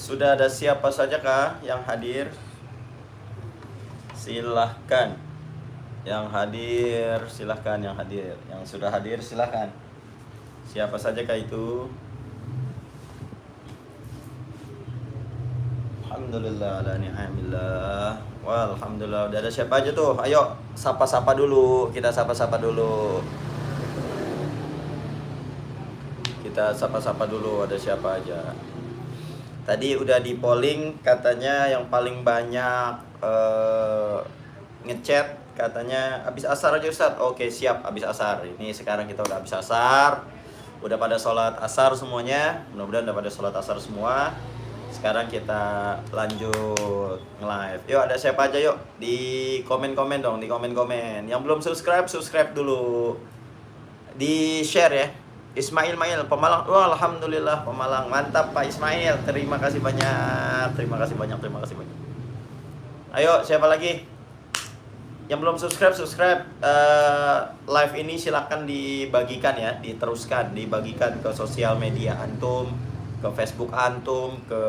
Sudah ada siapa saja kah yang hadir? Silahkan. Yang hadir, silahkan yang hadir. Yang sudah hadir, silahkan. Siapa saja kah itu? Alhamdulillah ala ni'amillah. Walhamdulillah. Udah ada siapa aja tuh? Ayo, sapa-sapa dulu. Kita sapa-sapa dulu. Kita sapa-sapa dulu, ada siapa aja. Tadi udah di polling, katanya yang paling banyak ngechat katanya habis asar aja Ustadz. Oke, siap, habis asar. Ini sekarang kita udah habis asar. Udah pada sholat asar semuanya. Mudah-mudahan udah pada sholat asar semua. Sekarang kita lanjut nge-live. Yuk, ada siapa aja yuk? Di komen-komen dong, di komen-komen. Yang belum subscribe, subscribe dulu. Di share ya. Ismail Pemalang. Wah, alhamdulillah Pemalang. Mantap Pak Ismail. Terima kasih banyak. Terima kasih banyak. Ayo, siapa lagi? Yang belum subscribe. Live ini silakan dibagikan ya, diteruskan, dibagikan ke sosial media antum, ke Facebook antum, ke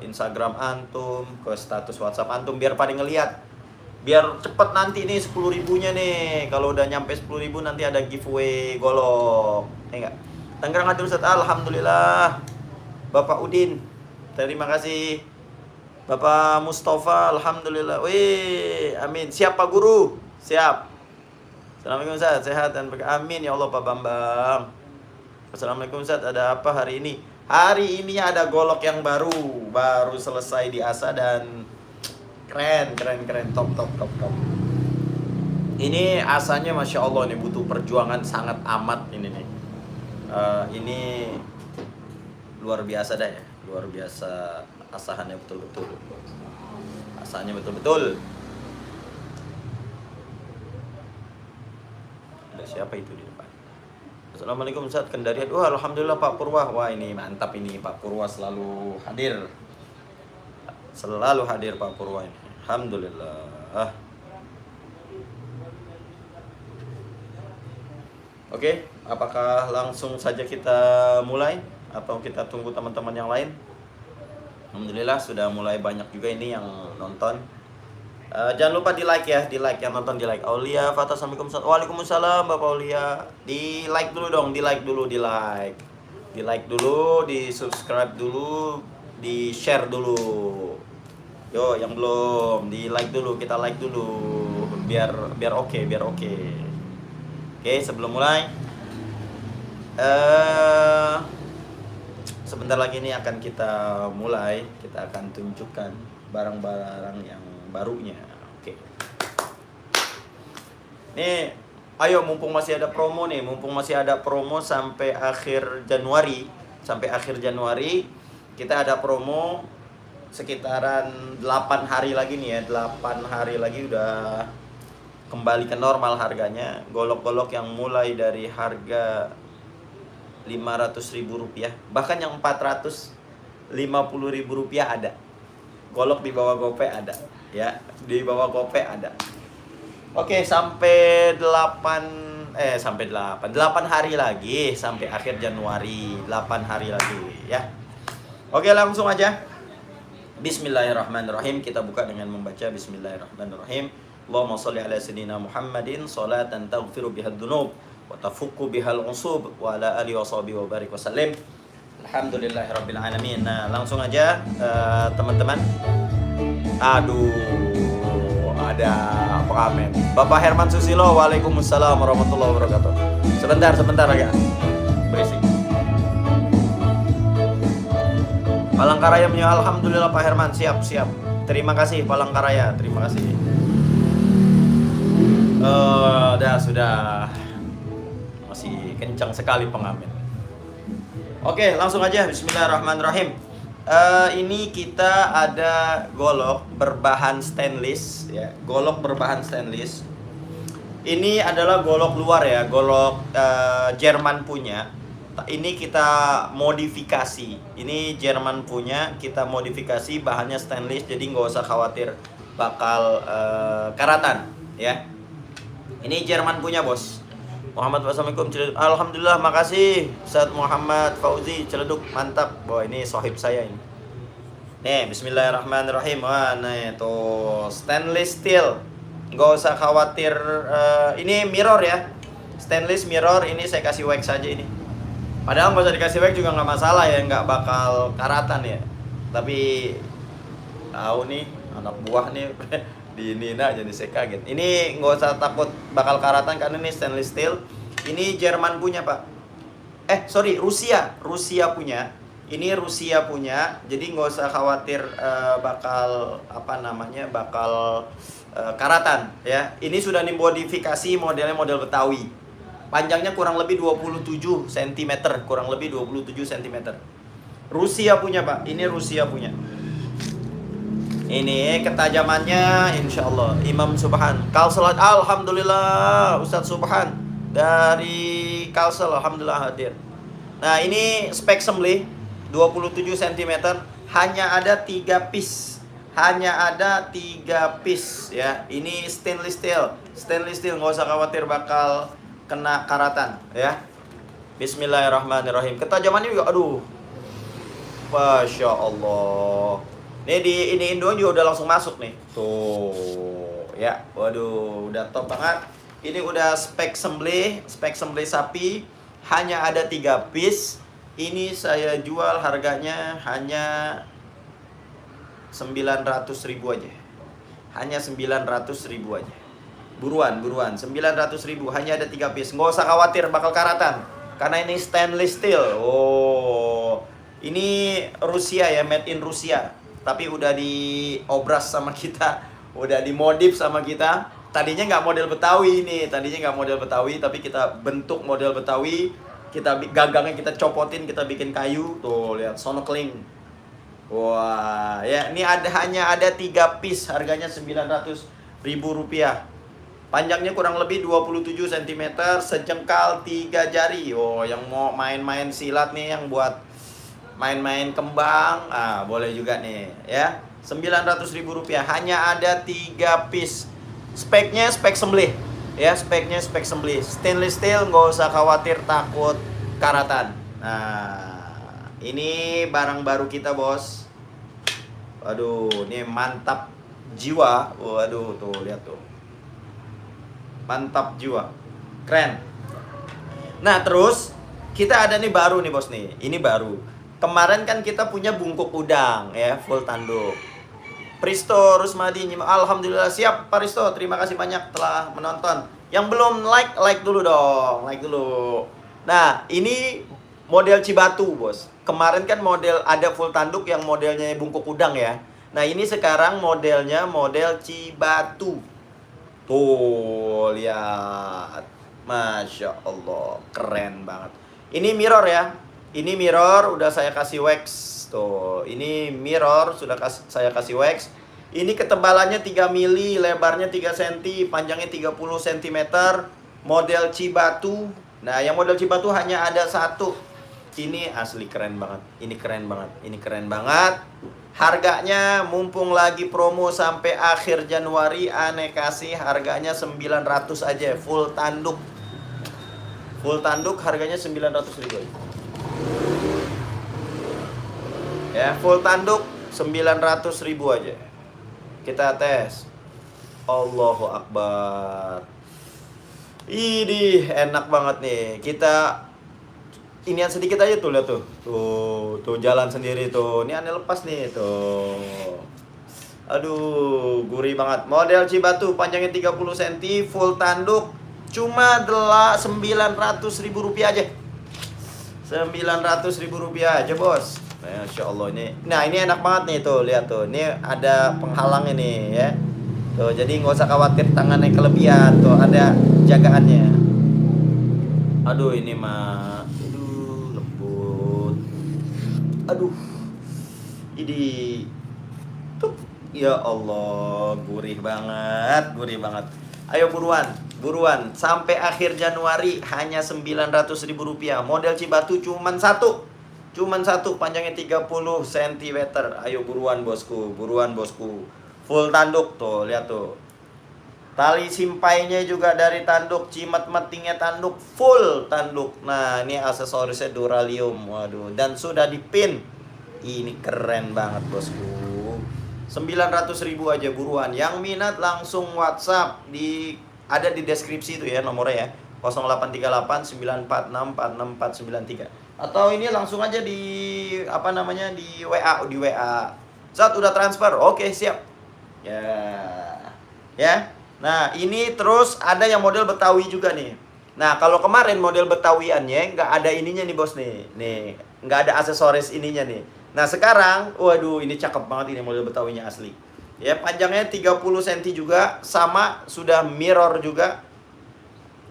Instagram antum, ke status WhatsApp antum, biar pada ngelihat. Biar cepet nanti nih 10.000-nya nih. Kalau udah nyampe 10.000 nanti ada giveaway golok. Enggak. Tangerang hadir Ustaz. Alhamdulillah. Bapak Udin, terima kasih. Bapak Mustafa, alhamdulillah. Wih, amin. Siap Pak Guru? Siap. Assalamualaikum Ustaz, sehat dan berkah. Amin ya Allah Pak Bambang. Assalamualaikum Ustaz, ada apa hari ini? Hari ini ada golok yang baru selesai diasah dan keren, top. Ini asanya masya Allah nih, butuh perjuangan sangat amat ini nih. Ini luar biasa dah ya, luar biasa asahannya betul-betul. Asahnya betul-betul. Ada siapa itu di depan? Assalamualaikum Ustaz, Kendarian. Wah, alhamdulillah Pak Purwa. Wah, ini mantap ini, Pak Purwa selalu hadir. Selalu hadir Pak Purwa ini. Alhamdulillah. Oke, apakah langsung saja kita mulai atau kita tunggu teman-teman yang lain? Alhamdulillah sudah mulai banyak juga ini yang nonton. Jangan lupa di like ya, yang nonton di like. Aulia Fatah, assalamualaikum. Waalaikumsalam Bapak Aulia. Di like dulu dong, di like dulu, di subscribe dulu, di share dulu. Yo, yang belum di like dulu, kita like dulu biar oke. Oke, sebelum mulai sebentar lagi ini akan kita mulai. Kita akan tunjukkan barang-barang yang barunya. Oke. Nih, ayo mumpung masih ada promo nih, sampai akhir Januari. Kita ada promo sekitaran 8 hari lagi nih ya. 8 hari lagi udah kembali ke normal harganya. Golok-golok yang mulai dari harga Rp500.000, bahkan yang Rp450.000 ada. Golok di bawah GoPay ada ya, di bawah GoPay ada. Oke, sampai 8 hari lagi sampai akhir Januari. 8 hari lagi ya. Oke, langsung aja. Bismillahirrahmanirrahim. Kita buka dengan membaca Bismillahirrahmanirrahim. Allahumma sholli ala sayyidina Muhammadin sholatan taghfiru bihad dunub wa tafukku bihal usub wa ala alihi wa sahbihi wa barik wasallim. Alhamdulillahirabbil alamin. Nah, langsung aja teman-teman. Aduh, ada pengamen. Bapak Herman Susilo, waalaikumsalam warahmatullahi wabarakatuh. Sebentar agak berisik. Palangkaraya menyusul. Alhamdulillah Pak Herman, siap. Terima kasih Palangkaraya, terima kasih. Sudah masih kencang sekali pengamen. Oke, langsung aja. Bismillahirrahmanirrahim. Ini kita ada golok berbahan stainless ya, Ini adalah golok luar ya, golok Jerman punya. Ini kita modifikasi. Ini Jerman punya, kita modifikasi, bahannya stainless, jadi nggak usah khawatir bakal karatan ya. Ini Jerman punya bos. Muhammad, wassalamualaikum. Alhamdulillah, makasih Ustaz Muhammad Fauzi Celeduk, mantap. Wah, ini sohib saya ini. Nih, bismillahirrahmanirrahim. Wah, nih tuh stainless steel. Nggak usah khawatir. Ini mirror ya. Stainless mirror. Ini saya kasih wax saja ini. Padahal nggak usah dikasih wax juga nggak masalah ya, nggak bakal karatan ya. Tapi tahu nih anak buah nih di Nina jadi saya kaget. Ini nggak usah takut bakal karatan karena ini stainless steel. Ini Jerman punya pak. Sorry, Rusia punya. Ini Rusia punya, jadi nggak usah khawatir bakal karatan ya. Ini sudah dimodifikasi, modelnya model Betawi. Panjangnya kurang lebih 27 cm, kurang lebih 27 cm. Rusia punya pak, ini Rusia punya. Ini ketajamannya insya Allah Imam Subhan Kalsel, alhamdulillah Ustadz Subhan dari Kalsel, alhamdulillah hadir. Nah ini spek sembelih 27 cm, hanya ada 3 piece. Hanya ada 3 piece ya. Ini stainless steel. Stainless steel, nggak usah khawatir bakal kena karatan ya. Bismillahirrahmanirrahim. Ketajamannya juga aduh. Masya Allah. Ini doang juga udah langsung masuk nih. Tuh ya. Waduh, udah top banget. Ini udah spek sembelih sapi. Hanya ada 3 piece. Ini saya jual harganya hanya 900.000 aja. Hanya 900.000 aja. Buruan 900.000, hanya ada 3 piece. Nggak usah khawatir bakal karatan karena ini stainless steel. Oh, ini Rusia ya, made in Rusia. Tapi udah diobras sama kita, udah dimodif sama kita. Tadinya nggak model Betawi ini, tapi kita bentuk model Betawi. Kita gagangnya kita copotin, kita bikin kayu. Tuh lihat sonokling. Wah ya, ini hanya ada 3 piece, harganya 900.000 rupiah. Panjangnya kurang lebih 27 cm, sejengkal 3 jari. Oh, yang mau main-main silat nih, yang buat main-main kembang, boleh juga nih ya. 900.000 rupiah, hanya ada 3 piece. Speknya spek sembelih ya, speknya spek sembelih. Stainless steel, nggak usah khawatir takut karatan. Nah, ini barang baru kita bos. Waduh, ini mantap jiwa. Waduh, tuh lihat tuh, mantap jiwa, keren. Nah terus kita ada nih baru nih bos nih. Ini baru. Kemarin kan kita punya bungkuk udang ya, full tanduk. Pristo Rusmadi, alhamdulillah siap Pak Risto, terima kasih banyak telah menonton. Yang belum like dulu dong, like dulu. Nah ini model Cibatu bos. Kemarin kan model ada full tanduk yang modelnya bungkuk udang ya. Nah ini sekarang modelnya model Cibatu. Tuh lihat, Masya Allah, keren banget. Ini mirror ya, ini mirror udah saya kasih wax. Tuh, ini mirror sudah saya kasih wax. Ini ketebalannya 3 mili, lebarnya 3 cm, panjangnya 30 cm. Model Cibatu. Nah, yang model Cibatu hanya ada 1. Ini asli keren banget. Ini keren banget. Harganya mumpung lagi promo sampai akhir Januari, aneh kasih harganya 900 aja, full tanduk. Full tanduk harganya 900.000 aja. Ya, full tanduk 900.000 aja. Kita tes. Allahu Akbar. Ini enak banget nih. Kita inian sedikit aja tuh, lihat tuh. Tuh jalan sendiri tuh. Ini aneh lepas nih tuh. Aduh, gurih banget. Model Cibatu, panjangnya 30 cm, full tanduk. Cuma 900.000 rupiah aja. 900.000 rupiah aja bos. Masya Allah ini. Nah ini enak banget nih tuh, lihat tuh. Ini ada penghalang ini ya. Tuh jadi nggak usah khawatir tangannya kelebihan. Tuh ada jagaannya. Aduh ini mah, aduh lembut. Aduh, ini tuh. Ya Allah, gurih banget. Ayo buruan. Sampai akhir Januari hanya 900.000 rupiah. Model Cibatu cuman satu, panjangnya 30 cm. Ayo buruan bosku. Full tanduk tuh, lihat tuh. Tali simpainya juga dari tanduk, cimet metingnya tanduk, full tanduk. Nah, ini aksesorisnya duralium. Waduh, dan sudah dipin. Ini keren banget bosku. 900.000 aja buruan. Yang minat langsung WhatsApp ada di deskripsi itu ya nomornya ya. 0838 946 46493. Atau ini langsung aja di di WA. Zat udah transfer. Oke, siap. Ya. Ya. Nah, ini terus ada yang model Betawi juga nih. Nah, kalau kemarin model Betawiannya nggak ada ininya nih bos nih. Nih, nggak ada aksesoris ininya nih. Nah, sekarang, waduh, ini cakep banget ini model Betawinya asli. Ya, panjangnya 30 cm juga, sama sudah mirror juga.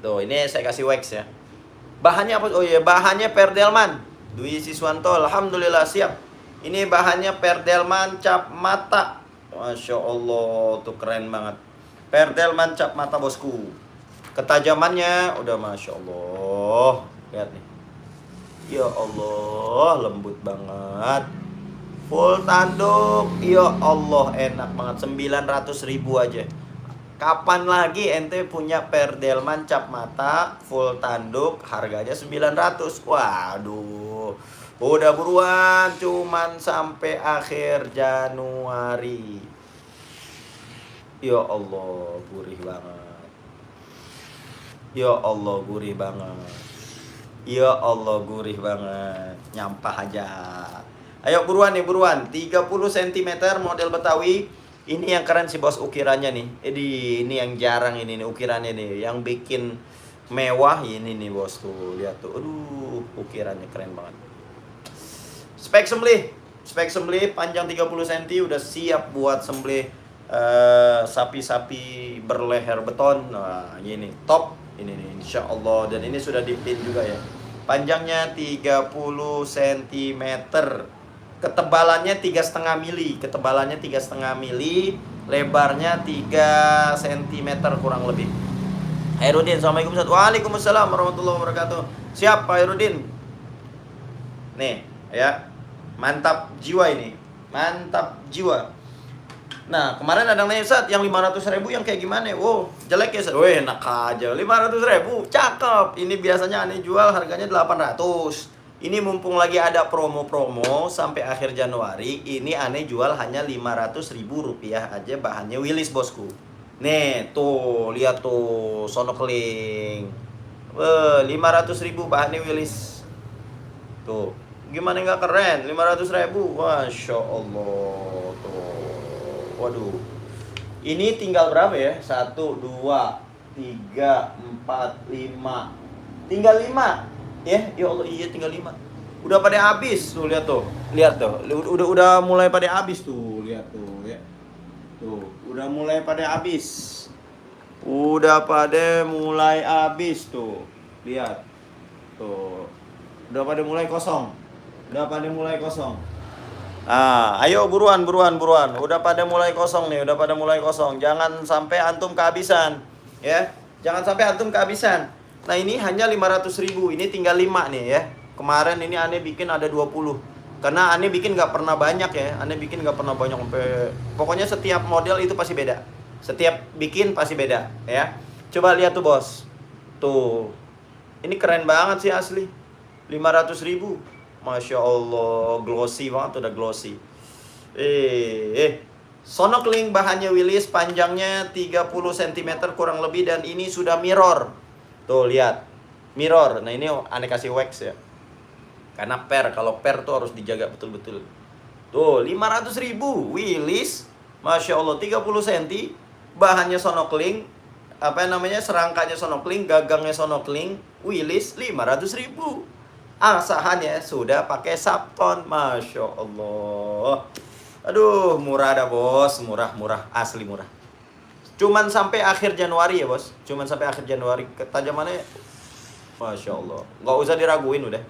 Tuh, ini saya kasih wax ya. Bahannya apa? Oh iya, bahannya Perdelman. Dwi Siswanto, alhamdulillah siap. Ini bahannya Perdelman cap mata. Masya Allah, tuh keren banget. Perdelman cap mata bosku. Ketajamannya udah Masya Allah. Lihat nih. Ya Allah, lembut banget. Full tanduk. Ya Allah, enak banget. 900.000 aja. Kapan lagi ente punya Perdelman cap mata full tanduk harganya 900? Waduh. Udah buruan, cuman sampai akhir Januari. Ya Allah, gurih banget. Ya Allah, gurih banget. Ya Allah, gurih banget. Nyampah aja. Ayo buruan nih, buruan. 30 cm model Betawi. Ini yang keren sih bos ukirannya nih. Ini yang jarang ini nih ukirannya nih. Yang bikin mewah ini nih bos tuh. Lihat tuh. Aduh, ukirannya keren banget. Spek sembelih panjang 30 cm udah siap buat sembelih sapi-sapi berleher beton. Nah, ini top. Ini nih insya Allah. Dan ini sudah dipin juga ya. Panjangnya 30 cm. Ketebalannya 3,5 mili. Ketebalannya 3,5 mili. Lebarnya 3 cm kurang lebih. Hairudin, assalamualaikum. Waalaikumsalam warahmatullahi wabarakatuh. Siap Pak Hairudin. Nih ya. Mantap jiwa ini. Mantap jiwa. Nah, kemarin ada nanya Ustaz, yang 500.000 yang kayak gimana? Wow, jelek ya Ustaz. Weh, enak aja. 500.000, cakep. Ini biasanya aneh jual harganya 800. Ini mumpung lagi ada promo-promo sampai akhir Januari. Ini aneh jual hanya 500.000 rupiah aja, bahannya Willis bosku. Nih, tuh, lihat tuh, snorkeling. 500.000 bahannya Willis. Tuh, gimana nggak keren? 500.000, Masya Allah. Tuh. Waduh. Ini tinggal berapa ya? 1, 2, 3, 4, 5. Tinggal 5. Ya Allah, iya tinggal 5. Udah pada habis tuh, lihat tuh. Lihat tuh. Udah mulai pada habis tuh, lihat tuh ya. Tuh, udah mulai pada habis. Udah pada mulai habis tuh. Lihat. Tuh. Udah pada mulai kosong. Udah pada mulai kosong. Ayo buruan. Udah pada mulai kosong nih, udah pada mulai kosong. Jangan sampai antum kehabisan, ya. Jangan sampai antum kehabisan. Nah, ini hanya 500.000. Ini tinggal 5 nih ya. Kemarin ini aneh bikin ada 20. Karena aneh bikin nggak pernah banyak ya. Aneh bikin nggak pernah banyak sampai. Pokoknya setiap model itu pasti beda. Setiap bikin pasti beda, ya. Coba lihat tuh bos. Tuh. Ini keren banget sih asli. 500.000. Masya Allah, glossy banget, udah glossy. Snorkeling bahannya Willis, panjangnya 30 cm kurang lebih, dan ini sudah mirror. Tuh lihat, mirror. Nah ini aneh kasih wax ya. Karena kalau per tuh harus dijaga betul-betul. Tuh 500.000 Willis, Masya Allah, 30 cm. Bahannya snorkeling, serangkanya snorkeling, gagangnya snorkeling, Willis 500.000. Asahannya sudah pakai sabton, Masya Allah. Aduh, murah dah bos, murah, asli murah. Cuman sampai akhir Januari ya bos, cuman sampai akhir Januari. Ketajamannya, Masya Allah, nggak usah diraguin udah.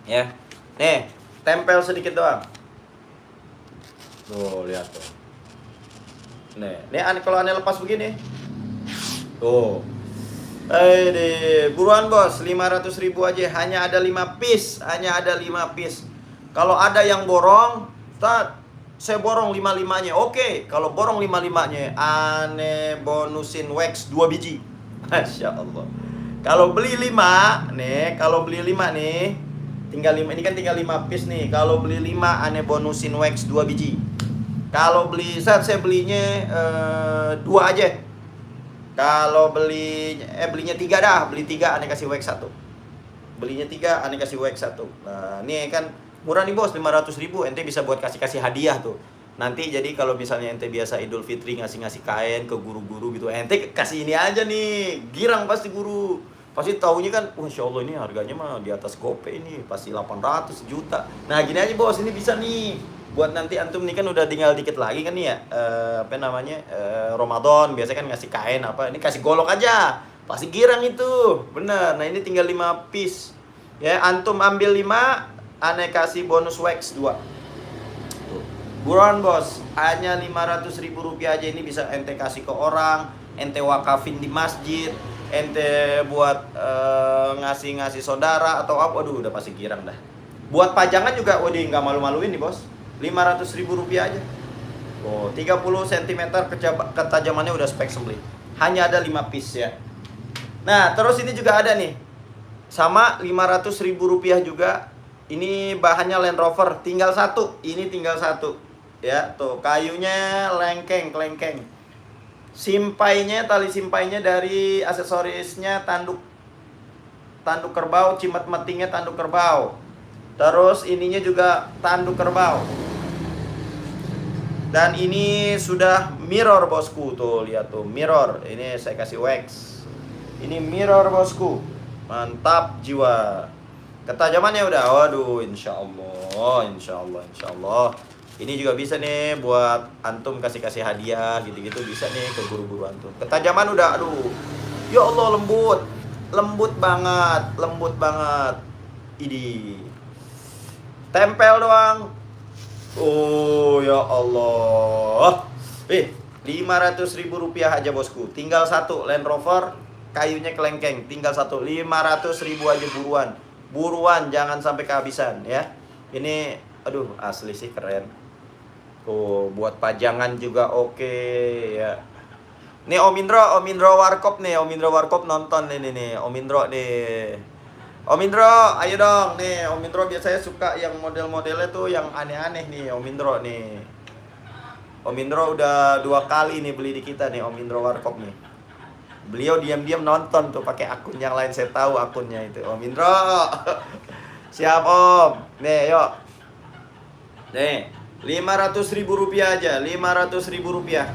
Ya, nih, tempel sedikit doang. Tuh, lihat tuh. Nih kalau aneh lepas begini. Tuh. Buruan bos, 500.000 aja. Hanya ada 5 piece. Kalau ada yang borong, saya borong 55-nya. Oke, kalau borong 55-nya, aneh bonusin wax 2 biji. Masya Allah. Kalau beli 5 nih, Tinggal 5, ini kan tinggal 5 piece nih. Kalau beli 5 aneh bonusin wax 2 biji. Kalau beli saya belinya 2 aja. Kalau belinya 3 dah, beli 3 aneh kasih wax 1. Belinya 3 aneh kasih wax 1. Nah, ini kan murah nih bos, 500.000 ente bisa buat kasih hadiah tuh. Nanti jadi kalau misalnya ente biasa Idul Fitri ngasih kain ke guru-guru gitu, ente kasih ini aja nih, girang pasti guru. Pasti taunya kan, Insya Allah ini harganya mah di atas GoPay ini, pasti 800 juta. Nah gini aja bos, ini bisa nih buat nanti antum nih kan udah tinggal dikit lagi kan nih ya, Ramadan biasanya kan ngasih kain apa, ini kasih golok aja, pasti girang itu, bener. Nah ini tinggal 5 piece, ya antum ambil 5, aneh kasih bonus wax 2. Buruan bos, hanya 500.000 rupiah aja ini bisa ente kasih ke orang, ente wakafin di masjid, ente buat ngasih saudara atau apa, aduh udah pasti girang dah. Buat pajangan juga, waduh nggak malu-maluin nih bos, 500.000 rupiah aja. Oh, 30 cm ketajamannya udah spek sembelih. Hanya ada 5 piece ya. Nah terus ini juga ada nih, sama 500.000 rupiah juga. Ini bahannya Land Rover, tinggal 1. Ini tinggal 1. Ya, tuh kayunya lengkeng. Tali simpainya dari aksesorisnya tanduk kerbau, cimet metingnya tanduk kerbau. Terus ininya juga tanduk kerbau. Dan ini sudah mirror bosku, tuh lihat tuh mirror. Ini saya kasih wax. Ini mirror bosku, mantap jiwa. Ketajamannya udah, waduh, insya Allah. Ini juga bisa nih buat antum kasih hadiah gitu-gitu, bisa nih ke guru-guru antum. Ketajaman udah, aduh, ya Allah, lembut banget. Ini tempel doang. Oh ya Allah. 500.000 rupiah aja bosku. Tinggal 1 Land Rover, kayunya kelengkeng. Tinggal 1, 500.000 aja buruan, jangan sampai kehabisan ya. Ini aduh asli sih keren. Tuh buat pajangan juga oke ya. Nih Om Indro Warkop nih, Om Indro Warkop nonton nih Om Indro nih. Om Indro, ayo dong nih. Om Indro biasanya suka yang model-modelnya tuh yang aneh-aneh nih Om Indro nih. Om Indro udah 2 kali nih beli di kita nih Om Indro Warkop nih. Beliau diam-diam nonton tuh pakai akun yang lain, saya tahu akunnya itu. Om Indro. Siap Om. Nih yuk. Nih 500.000 rupiah aja, 500.000 rupiah.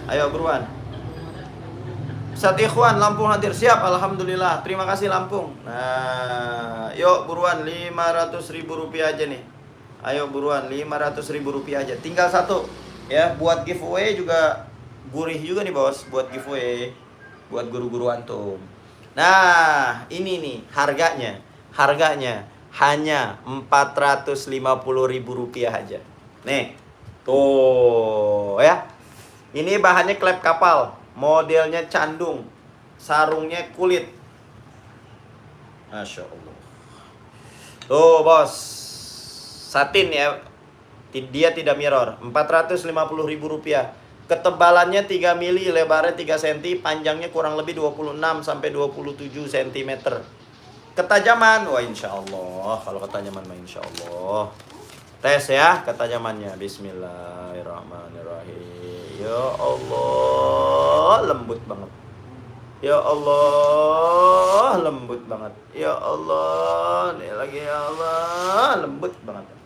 Ayo buruan. Ustaz Ikhwan Lampung hadir, siap, alhamdulillah. Terima kasih Lampung. Nah, yuk buruan 500.000 rupiah aja nih. Ayo buruan 500.000 rupiah aja. Tinggal 1 ya. Buat giveaway juga gurih juga nih bos, buat giveaway buat guru-guru antum. Nah, ini nih harganya hanya 450.000 rupiah aja. Nih, tuh ya. Ini bahannya klep kapal, modelnya candung, sarungnya kulit. Masya Allah. Tuh bos, satin ya. Dia tidak mirror. 450.000 rupiah. Ketebalannya 3 mili, lebarnya 3 cm, panjangnya kurang lebih 26 sampai 27 cm. Ketajaman, wah insya Allah. Kalau ketajaman mah insya Allah. Tes ya ketajamannya. Bismillahirrahmanirrahim. Ya Allah, lembut banget. Ya Allah, lembut banget. Ya Allah, nih lagi ya Allah, lembut banget.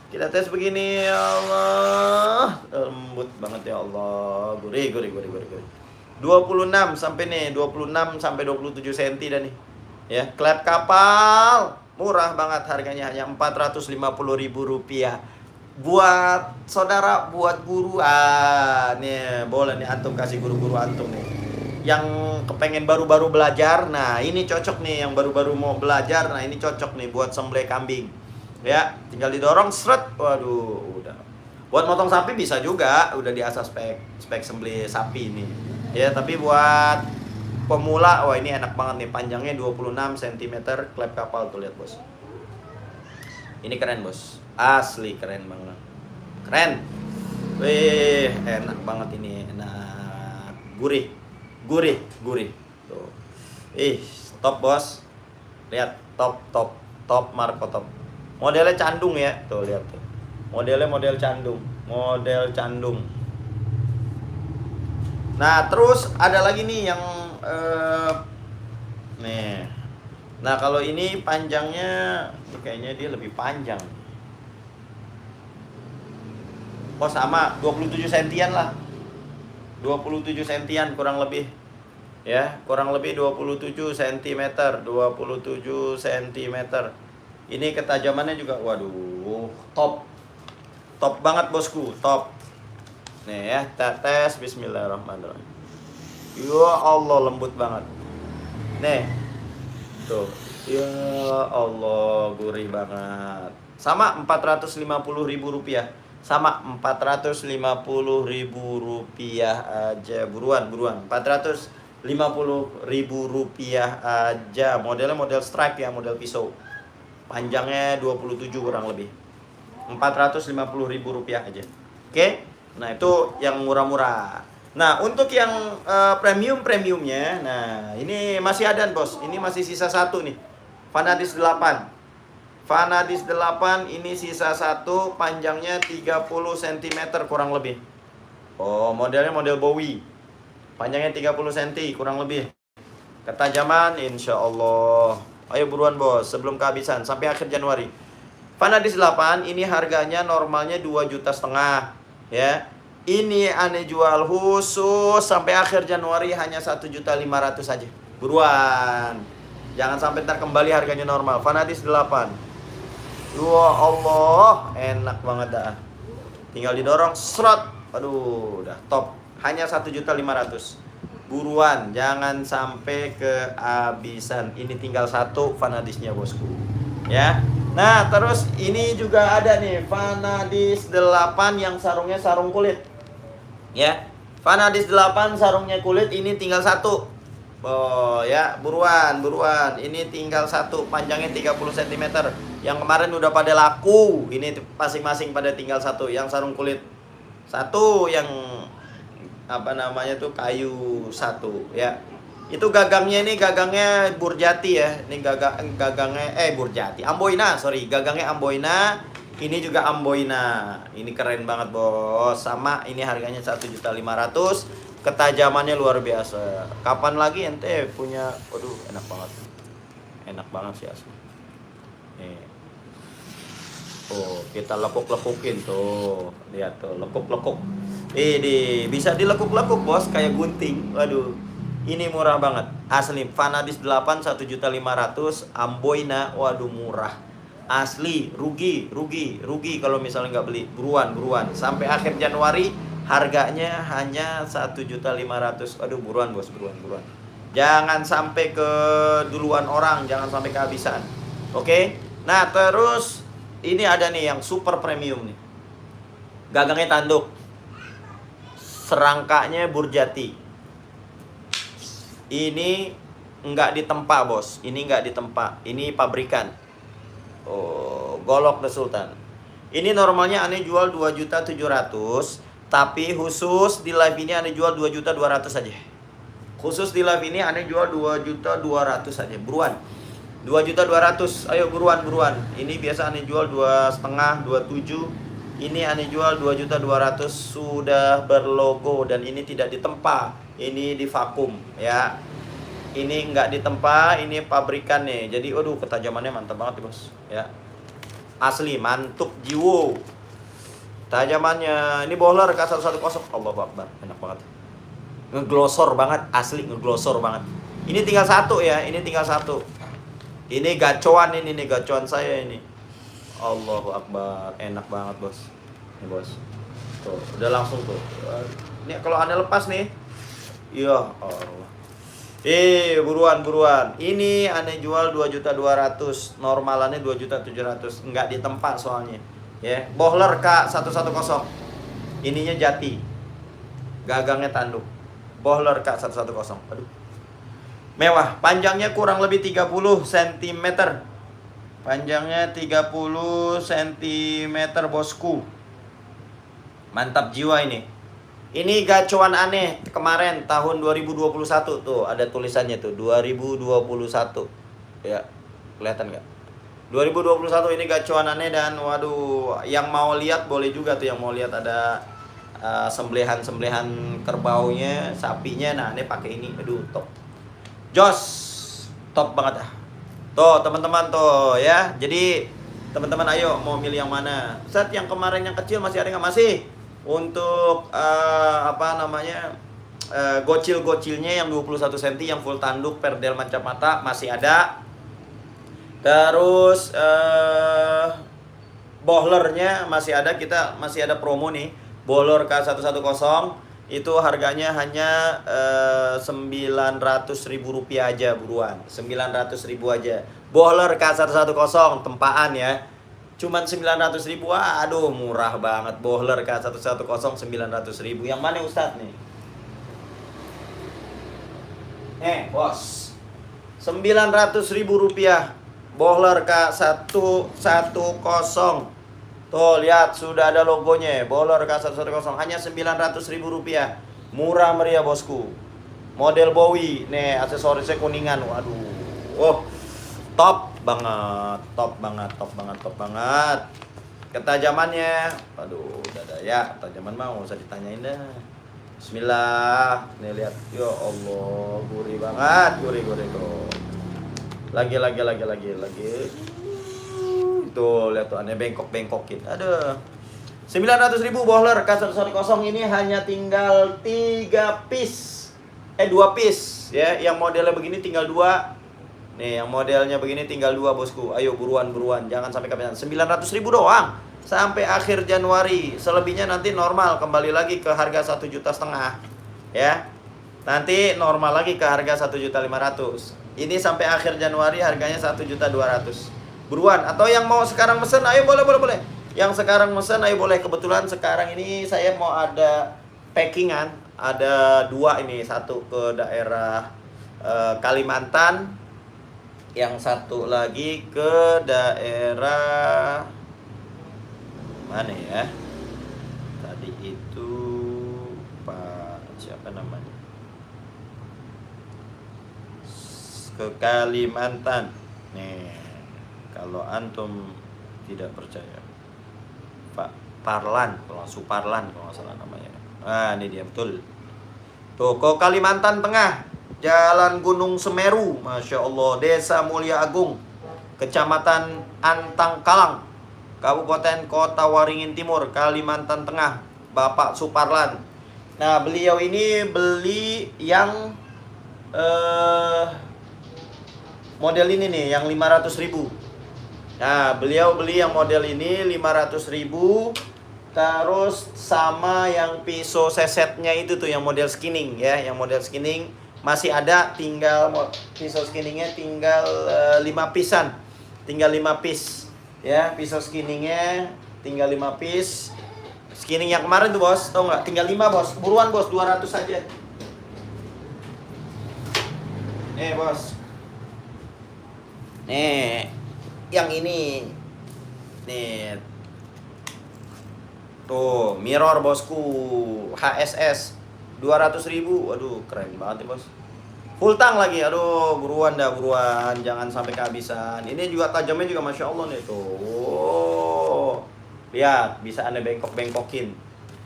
Kita tes begini ya Allah, lembut banget ya Allah, gurih. 26 sampai 27 cm dah nih. Ya, klep kapal, murah banget harganya, hanya 450.000 rupiah. Buat saudara, buat guru, nih boleh nih antum kasih guru-guru antum nih. Yang kepengen baru-baru belajar, nah ini cocok nih, yang baru-baru mau belajar, nah ini cocok nih buat sembelih kambing. Ya, tinggal didorong seret, waduh, udah. Buat motong sapi bisa juga, udah diasah spek sembelih sapi ini. Ya, tapi buat pemula, wah ini enak banget nih, panjangnya 26 cm, klep kapal tuh, lihat bos. Ini keren bos, asli keren banget. Keren. Wih, enak banget ini, enak. Gurih. Tuh. Top bos. Lihat, top. Top Marco top. Modelnya candung ya. Tuh lihat tuh. Modelnya model candung. Model candung. Nah, terus ada lagi nih yang nih. Nah, kalau ini panjangnya kayaknya dia lebih panjang. Oh, sama 27 sentian lah. 27 sentian kurang lebih. Ya, kurang lebih 27 cm. 27 cm. Ini ketajamannya juga waduh, top. Top banget bosku, top. Nih ya, tes bismillahirrahmanirrahim. Ya Allah, lembut banget. Nih. Tuh. Ya Allah, gurih banget. Sama 450.000 rupiah. Sama 450.000 rupiah aja. Buruan 450.000 rupiah aja. Modelnya model stripe ya, model pisau. Panjangnya 27 kurang lebih. 450.000 rupiah aja. Oke. Nah, itu yang murah-murah. Nah, untuk yang premium-premiumnya, nah ini masih ada bos. Ini masih sisa satu nih. Vanadis 8. Vanadis 8 ini sisa satu, panjangnya 30 cm kurang lebih. Oh, modelnya model Bowie. Panjangnya 30 cm kurang lebih. Ketajaman insya Allah. Ayo buruan bos, sebelum kehabisan sampai akhir Januari. Vanadis 8 ini harganya normalnya 2,5 juta ya. Ini aneh jual khusus sampai akhir Januari hanya 1,5 juta saja. Buruan. Jangan sampai ntar kembali harganya normal. Vanadis 8. Ya Allah, enak banget dah. Tinggal didorong, serot. Aduh, udah top. Hanya 1,5 juta. Buruan, jangan sampai kehabisan. Ini tinggal satu Vanadisnya bosku. Ya. Nah, terus ini juga ada nih Vanadis 8 yang sarungnya sarung kulit. Ya. Vanadis 8 sarungnya kulit, ini tinggal satu. Oh ya, buruan. Ini tinggal satu, panjangnya 30 cm. Yang kemarin udah pada laku. Ini masing-masing pada tinggal satu. Yang sarung kulit satu, yang apa namanya tuh kayu satu ya. Itu gagangnya Burjati ya. Ini gagangnya Burjati. Amboina, sorry. Gagangnya Amboina. Ini juga Amboina. Ini keren banget, bos. Sama ini harganya 1,5 juta. Ketajamannya luar biasa. Kapan lagi ente punya, waduh, enak banget. Enak banget sih asli. Nih. Oh, kita lekuk-lekukin tuh. Lihat tuh, lekuk-lekuk. Bisa dilekuk-lekuk, bos, kayak gunting. Waduh. Ini murah banget. Asli, Vanadis 8 1,5 juta. Amboina, waduh murah. Asli, rugi kalau misalnya nggak beli. Buruan. Sampai akhir Januari harganya hanya 1,5 juta. Aduh, buruan bos, buruan. Jangan sampai keduluan orang, jangan sampai kehabisan. Oke? Nah, terus ini ada nih yang super premium nih. Gagangnya tanduk. Serangkanya Burjati. Ini nggak ditempa, bos. Ini nggak ditempa. Ini pabrikan. Oh, golok The Sultan. Ini normalnya aneh jual 2,7 juta. Tapi khusus di live ini aneh jual 2,2 juta saja. Khusus di live ini aneh jual 2,2 juta saja. Buruan. 2,2 juta. Ayo buruan. Ini biasa aneh jual 2,5, 27. Ini aneh jual 2,2 juta. Sudah berlogo dan ini tidak ditempa. Ini di vakum ya. Ini nggak ditempa, ini pabrikan nih. Jadi waduh, ketajamannya mantap banget bos ya. Asli mantuk jiwo. Tajamannya ini bowler K110. Allahu Akbar, enak banget. Ngeglosor banget, asli ngeglosor banget. Ini tinggal satu ya, ini tinggal satu. Ini gacoan ini nih, gacoan saya ini. Allahu Akbar, enak banget bos. Nih bos. Tuh, udah langsung tuh. Ini kalau Anda lepas nih. Ya Allah. Buruan. Ini aneh jual 2,2 juta. Normalannya 2,7 juta. Enggak ditempa soalnya. Ya, Bohler K110. Ininya jati. Gagangnya tanduk. Bohler K110. Aduh. Mewah. Panjangnya kurang lebih 30 cm. Panjangnya 30 cm, bosku. Mantap jiwa ini. Ini gacuan aneh kemarin tahun 2021 tuh, ada tulisannya tuh 2021. Ya, kelihatan nggak? 2021 ini gacuan aneh, dan waduh, yang mau lihat boleh juga tuh, yang mau lihat ada sembelihan kerbaunya, sapinya. Nah, ini pakai ini. Aduh, top. Jos. Top banget ah. Tuh, teman-teman tuh ya. Jadi, teman-teman ayo mau milih yang mana? Set yang kemarin yang kecil masih ada nggak? Masih. Untuk apa namanya? Gocil-gocilnya yang 21 cm yang full tanduk perdel mancap mata masih ada. Terus bohlernya masih ada, kita masih ada promo nih. Bohler K110 itu harganya hanya 900.000 rupiah aja, buruan. 900.000 aja. Bohler K110 tempaan ya. Cuman 900.000. Aduh, murah banget. Bohler K110 900.000. Yang mana Ustadz nih? Bos. 900.000 rupiah. Bohler K110. Tuh, lihat sudah ada logonya. Bohler K110 hanya 900.000 rupiah. Murah meriah, bosku. Model Bowie. Nih, aksesorisnya kuningan. Waduh. Oh, top banget. Top banget. Ketajamannya. Aduh, udah ada ya. Ketajaman mah nggak usah ditanyain dah. Bismillah. Nih, lihat. Ya Allah, gurih banget. Gurih tuh. Lagi. Tuh, lihat tuh, aneh bengkok-bengkokin. Aduh. 900.000 bohler K110 ini hanya tinggal 3 piece. 2 piece ya. Yang modelnya begini tinggal 2. Nih, yang modelnya begini tinggal 2, bosku. Ayo buruan. Jangan sampai kehabisan. 900.000 doang sampai akhir Januari. Selebihnya nanti normal kembali lagi ke harga 1,5 juta ya. Nanti normal lagi ke harga 1.500.000. Ini sampai akhir Januari harganya 1.200.000. Buruan, atau yang mau sekarang mesen, ayo boleh. Yang sekarang mesen, ayo boleh. Kebetulan sekarang ini saya mau ada packingan, ada 2 ini, satu ke daerah Kalimantan, yang satu lagi ke daerah mana ya? Tadi itu Pak siapa namanya? Ke Kalimantan. Nih. Kalau antum tidak percaya, Pak Parlan, kalau Suparlan kalau nggak salah namanya. Nah, ini dia betul. Tuh, ke Kalimantan Tengah, Jalan Gunung Semeru, Masya Allah, Desa Mulia Agung, Kecamatan Antangkalang, Kabupaten Kota Waringin Timur, Kalimantan Tengah, Bapak Suparlan. Nah, beliau ini beli yang model ini nih, yang 500.000. Nah, beliau beli yang model ini 500.000. Terus sama yang pisau sesetnya itu tuh, yang model skinning ya. Yang model skinning masih ada, tinggal pisau skinningnya tinggal 5 pisan. Tinggal 5 piece ya, pisau skinningnya tinggal 5 piece. Skinning yang kemarin tuh, bos, tau nggak? Tinggal 5, bos. Buruan, bos, 200 aja. Nih, bos. Nih, yang ini nih tuh, mirror, bosku, HSS 200.000. Aduh, keren banget ya, bos. Full tang lagi. Aduh, buruan, jangan sampai kehabisan. Ini juga tajamnya juga Masya Allah nih tuh. Oh, lihat, bisa aneh bengkokin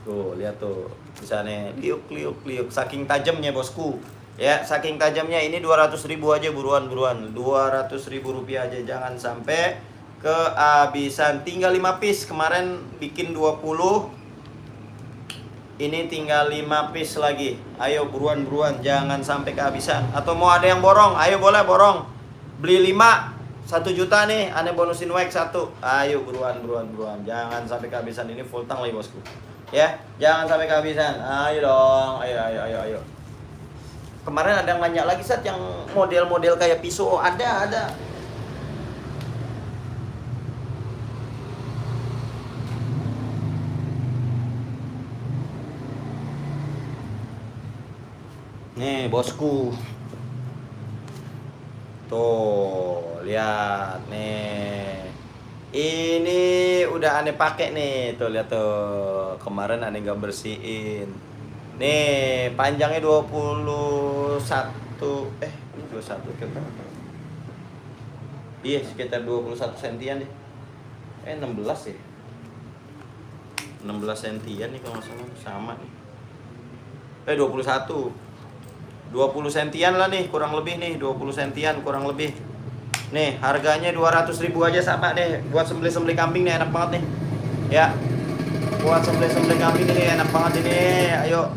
tuh, lihat tuh, bisa aneh liuk saking tajamnya, bosku. Ya, saking tajamnya. Ini 200.000 aja, buruan. 200.000 rupiah aja, jangan sampai kehabisan. Tinggal 5 piece, kemarin bikin 20. Ini tinggal 5 piece lagi. Ayo buruan, jangan sampai kehabisan. Atau mau ada yang borong, ayo boleh borong. Beli 5, 1 juta nih, aneh bonusin wax 1. Ayo buruan. Jangan sampai kehabisan. Ini full tang lagi, bosku. Ya, jangan sampai kehabisan. Ayo dong, ayo. Kemarin ada yang nanya lagi, Sat, yang model-model kayak pisau. Ada. Nih, bosku. Tuh, lihat nih. Ini udah aneh pakai nih. Tuh, lihat tuh. Kemarin aneh gak bersihin. Nih, panjangnya 21. Ini 21 kan. Iya, sekitar 21 sentian deh. 16 ya. 16 sentian nih kalau nggak salah, sama nih. 21. 20 sentian lah nih, kurang lebih nih, 20 sentian kurang lebih. Nih, harganya 200.000 aja sama deh. Buat sembelih-sembelih kambing nih enak banget nih. Ya. Buat sembelih-sembelih kambing ini enak banget ini. Ayo.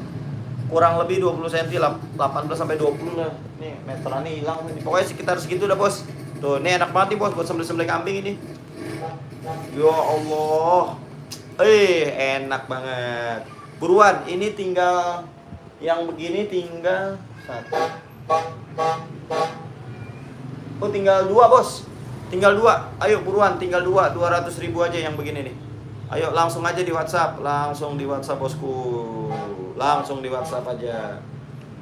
Kurang lebih 20 cm, 18 sampai 20 lah. Nih, meterannya hilang nih. Pokoknya sekitar segitu dah, Bos. Tuh, ini enak banget nih, Bos, buat sembelih-sembelih kambing ini. Ya Allah. Enak banget. Buruan, ini tinggal yang begini tinggal 1. Oh, tinggal 2, Bos. Tinggal 2. Ayo buruan, tinggal 2. 200.000 aja yang begini nih. Ayo langsung aja di WhatsApp, langsung di WhatsApp, Bosku. Langsung di WhatsApp aja.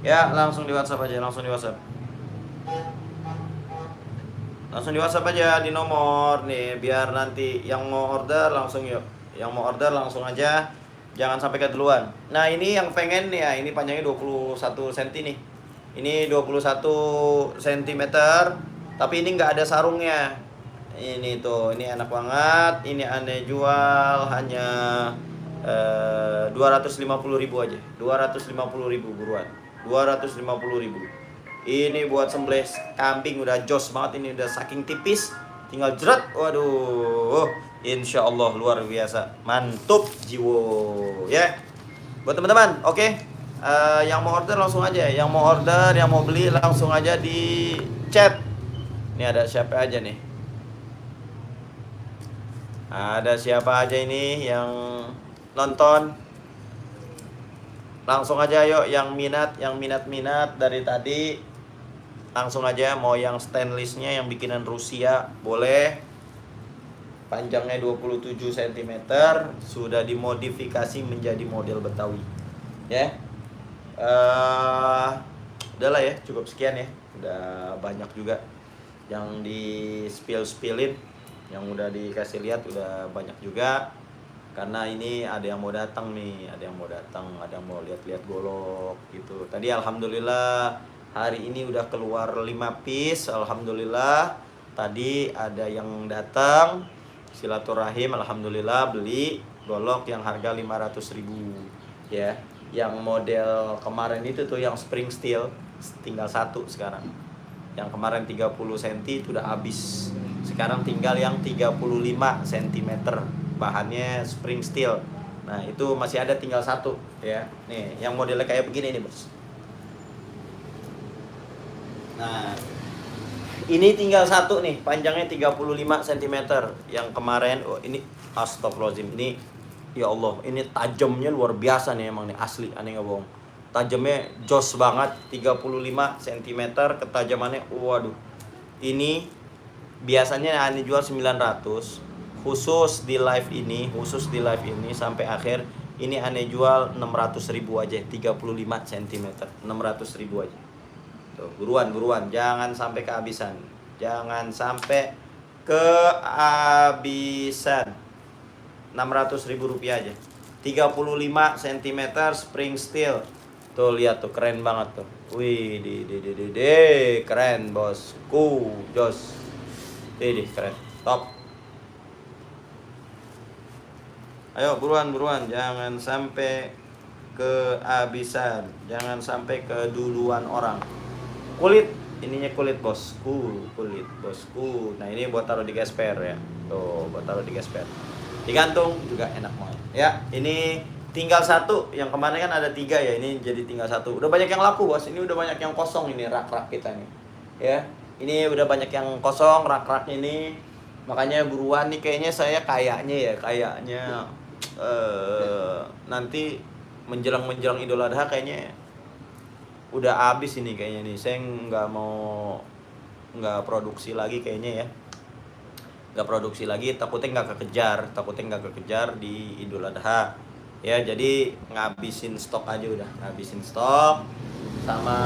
Ya, langsung di WhatsApp aja, langsung di WhatsApp. Langsung di WhatsApp aja di nomor nih, biar nanti yang mau order langsung yuk. Yang mau order langsung aja. Jangan sampai keduluan. Nah, ini yang pengen nih ya, ini panjangnya 21 cm nih. Ini 21 cm, tapi ini nggak ada sarungnya. Ini tuh, ini enak banget. Ini aneh jual hanya 250.000 aja. 250.000 buruan. 250.000. Ini buat sembelih kambing udah jos banget, ini udah saking tipis, tinggal jerat. Waduh, insya Allah luar biasa, mantap jiwo ya. Buat teman-teman, oke. Yang mau order langsung aja, yang mau order, yang mau beli langsung aja di chat. Ini ada siapa aja nih? Ada siapa aja ini yang nonton? Langsung aja yuk, yang minat dari tadi. Langsung aja, mau yang stainlessnya yang bikinan Rusia boleh. Panjangnya 27 cm, sudah dimodifikasi menjadi model Betawi. Ya. Udahlah ya, cukup sekian ya. Udah banyak juga yang di spill-spillin, yang udah dikasih lihat udah banyak juga. Karena ini ada yang mau datang nih, ada yang mau lihat-lihat golok gitu. Tadi alhamdulillah hari ini udah keluar 5 piece, alhamdulillah. Tadi ada yang datang silaturahim, alhamdulillah beli golok yang harga 500.000 ya. Yang model kemarin itu tuh yang spring steel tinggal 1 sekarang. Yang kemarin 30 cm itu udah habis. Sekarang tinggal yang 35 cm, bahannya spring steel. Nah, itu masih ada tinggal 1 ya. Nih, yang modelnya kayak begini nih, Bos. Nah, ini tinggal 1 nih, panjangnya 35 cm. Yang kemarin, oh ini astagfirullahaladzim, ini ya Allah, ini tajamnya luar biasa nih emang nih, asli, aneh nggak bohong. Tajamnya jos banget, 35 cm ketajamannya, waduh. Ini biasanya aneh jual 900, khusus di live ini sampai akhir, ini aneh jual 600.000 aja, 35 cm, 600.000 aja. Tuh, buruan, jangan sampai kehabisan. Jangan sampai kehabisan. 600.000 rupiah aja. 35 cm spring steel. Tuh lihat tuh, keren banget tuh. Wih, keren bosku, jos. Keren, top. Ayo buruan, jangan sampai kehabisan, jangan sampai keduluan orang. Kulit, ininya kulit bosku. Nah, ini buat taruh di gesper ya. Tuh, buat taruh di gesper. Digantung juga enak banget. Ya, ini tinggal 1. Yang kemarin kan ada 3 ya, ini jadi tinggal 1. Udah banyak yang laku, Bos. Ini udah banyak yang kosong ini rak-rak kita nih. Ya. Ini udah banyak yang kosong rak-rak ini. Makanya buruan nih, kayaknya saya kayaknya nanti menjelang Idul Adha kayaknya udah habis ini kayaknya nih. Saya nggak produksi lagi kayaknya ya. Nggak produksi lagi, takutnya nggak kekejar di Idul Adha. Ya, jadi ngabisin stok aja udah. Ngabisin stok. Sama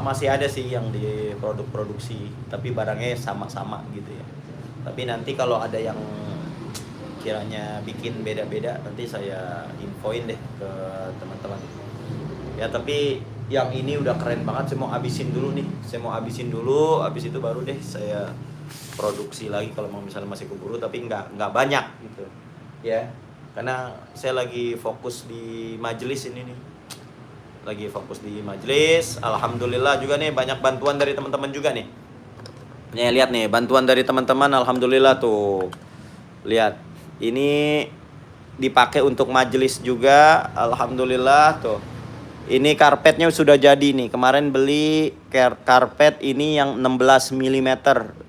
masih ada sih yang di produksi, tapi barangnya sama-sama gitu ya. Tapi nanti kalau ada yang kiranya bikin beda-beda, nanti saya infoin deh ke teman-teman. Ya, tapi yang ini udah keren banget. Saya mau habisin dulu nih. Habis itu baru deh saya produksi lagi kalau mau misalnya masih keburu, tapi nggak banyak gitu ya, karena saya lagi fokus di majelis ini nih, lagi fokus di majelis. Alhamdulillah juga nih banyak bantuan dari teman-teman juga nih. Lihat nih bantuan dari teman-teman, alhamdulillah tuh. Lihat, ini dipakai untuk majelis juga, alhamdulillah tuh. Ini karpetnya sudah jadi nih. Kemarin beli karpet ini yang 16 mm.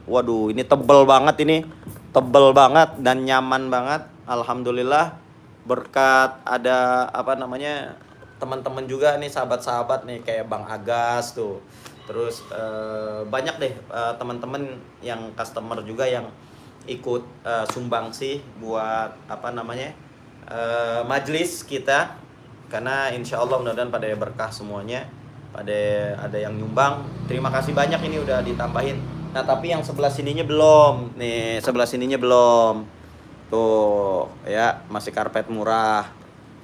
Waduh, ini tebel banget ini. Tebel banget dan nyaman banget. Alhamdulillah berkat ada apa namanya? Teman-teman juga nih, sahabat-sahabat nih kayak Bang Agas tuh. Terus banyak deh teman-teman yang customer juga yang ikut sumbangsi buat apa namanya? Majelis kita. Karena insya Allah mudah-mudahan pada berkah semuanya, pada ada yang nyumbang. Terima kasih banyak, ini udah ditambahin. Nah tapi yang sebelah sininya belum. Nih sebelah sininya belum. Tuh ya, masih karpet murah.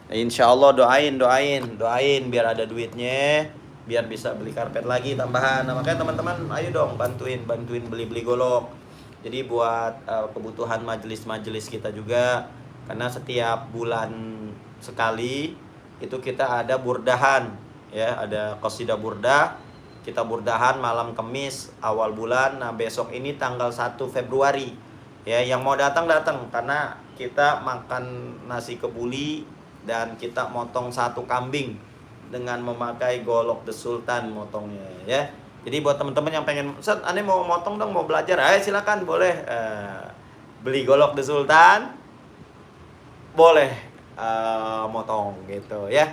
Insya Allah doain biar ada duitnya, biar bisa beli karpet lagi tambahan. Nah makanya teman-teman ayo dong bantuin beli golok. Jadi buat kebutuhan majelis-majelis kita juga, karena setiap bulan sekali itu kita ada burdahan ya, ada qasidah burdah. Kita burdahan malam Kamis awal bulan. Nah besok ini tanggal 1 Februari ya, yang mau datang karena kita makan nasi kebuli dan kita motong 1 kambing dengan memakai golok The Sultan motongnya ya. Jadi buat teman-teman yang pengen, Ustaz aneh mau motong dong, mau belajar, ayo silakan boleh beli golok The Sultan, boleh motong gitu ya.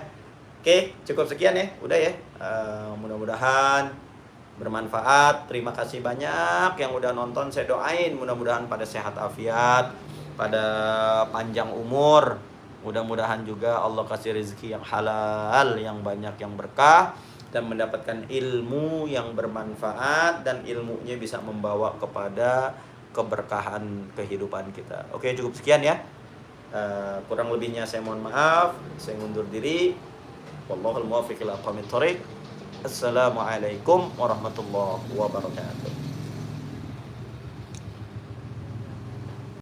Oke, cukup sekian ya, udah ya. Mudah-mudahan bermanfaat. Terima kasih banyak yang udah nonton. Saya doain mudah-mudahan pada sehat afiat, pada panjang umur. Mudah-mudahan juga Allah kasih rezeki yang halal, yang banyak, yang berkah, dan mendapatkan ilmu yang bermanfaat, dan ilmunya bisa membawa kepada keberkahan kehidupan kita. Oke, cukup sekian ya. Kurang lebihnya saya mohon maaf. Saya undur diri. Wallahul muwaffiq ila aqwamit thoriq. Assalamualaikum warahmatullahi wabarakatuh.